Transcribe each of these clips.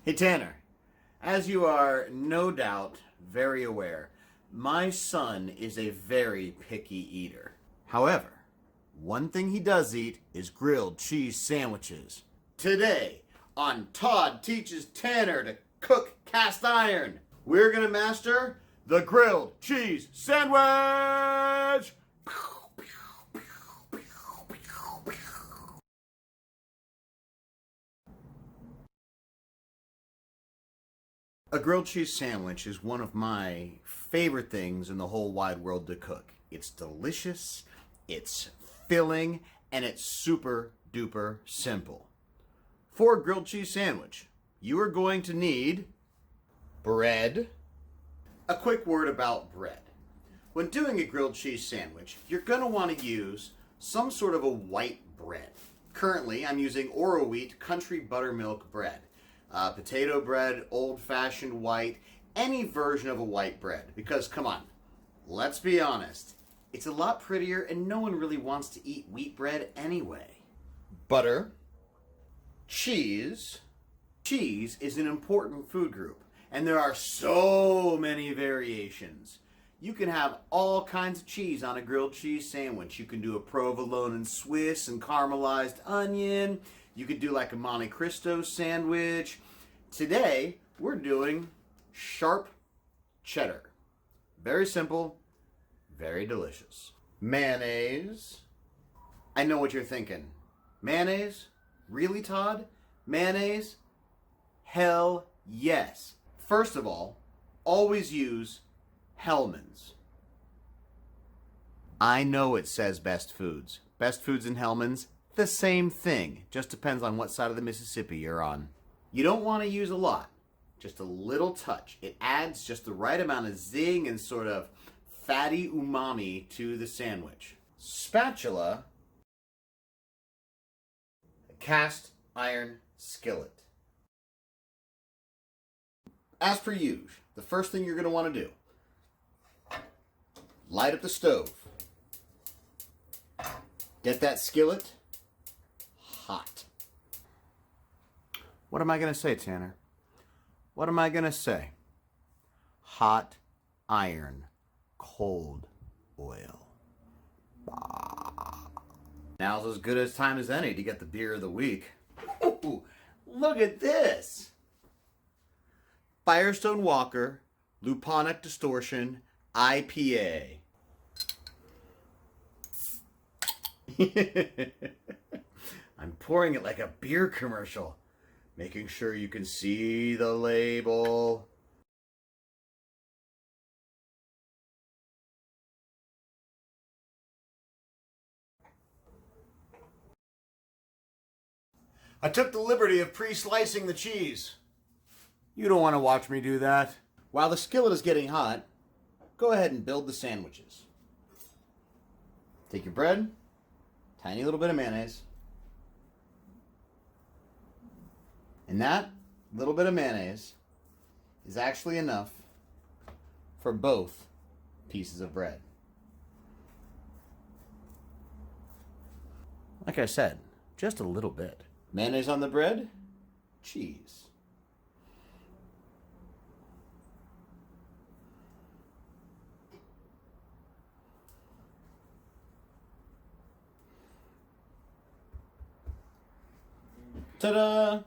Hey Tanner, as you are no doubt very aware, my son is a very picky eater. However, one thing he does eat is grilled cheese sandwiches. Today, on Todd Teaches Tanner to Cook Cast Iron, we're going to master the grilled cheese sandwich! A grilled cheese sandwich is one of my favorite things in the whole wide world to cook. It's delicious, it's filling, and it's super duper simple. For a grilled cheese sandwich, you are going to need bread. A quick word about bread. When doing a grilled cheese sandwich, you're going to want to use some sort of a white bread. Currently, I'm using Oro Wheat Country Buttermilk bread. Potato bread, old-fashioned white, any version of a white bread. Because, come on, let's be honest, it's a lot prettier and no one really wants to eat wheat bread anyway. Butter, cheese. Cheese is an important food group, and there are so many variations. You can have all kinds of cheese on a grilled cheese sandwich. You can do a provolone and Swiss and caramelized onion. You could do like a Monte Cristo sandwich. Today, we're doing sharp cheddar. Very simple, very delicious. Mayonnaise. I know what you're thinking. Mayonnaise? Really, Todd? Mayonnaise? Hell yes. First of all, always use Hellmann's. I know it says Best Foods. Best Foods and Hellmann's, the same thing. Just depends on what side of the Mississippi you're on. You don't want to use a lot, just a little touch. It adds just the right amount of zing and sort of fatty umami to the sandwich. Spatula, a cast iron skillet. As per usual, the first thing you're going to want to do, light up the stove. Get that skillet hot. What am I going to say, Tanner? What am I going to say? Hot iron, cold oil. Now's as good a time as any to get the beer of the week. Ooh, look at this. Firestone Walker Luponic Distortion IPA. I'm pouring it like a beer commercial, making sure you can see the label. I took the liberty of pre-slicing the cheese. You don't want to watch me do that. While the skillet is getting hot, go ahead and build the sandwiches. Take your bread, tiny little bit of mayonnaise, and that little bit of mayonnaise is actually enough for both pieces of bread. Like I said, just a little bit. Mayonnaise on the bread, cheese. Ta-da!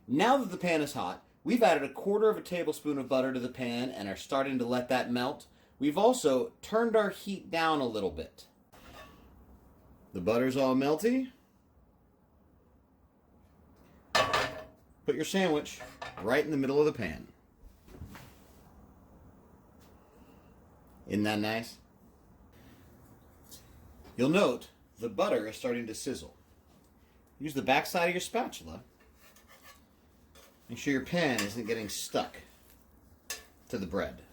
Now that the pan is hot, we've added 1/4 tablespoon of butter to the pan and are starting to let that melt. We've also turned our heat down a little bit. The butter's all melty. Put your sandwich right in the middle of the pan. Isn't that nice? You'll note the butter is starting to sizzle. Use the back side of your spatula. Make sure your pan isn't getting stuck to the bread.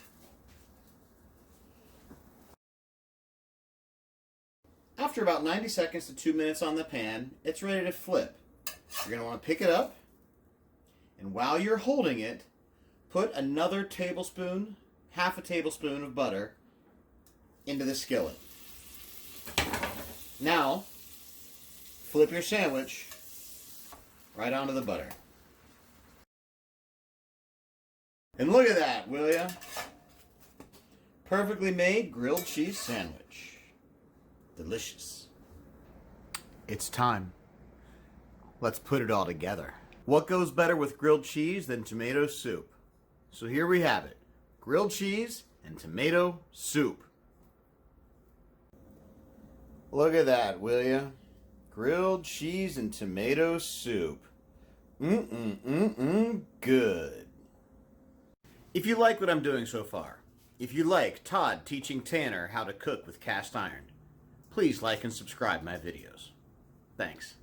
After about 90 seconds to 2 minutes on the pan, it's ready to flip. You're going to want to pick it up, and while you're holding it, put another tablespoon, half a tablespoon of butter into the skillet. Now, flip your sandwich right onto the butter. And look at that, will ya? Perfectly made grilled cheese sandwich. Delicious. It's time. Let's put it all together. What goes better with grilled cheese than tomato soup? So here we have it. Grilled cheese and tomato soup. Look at that, will ya? Grilled cheese and tomato soup. Good. If you like what I'm doing so far, if you like Todd teaching Tanner how to cook with cast iron, please like and subscribe my videos. Thanks.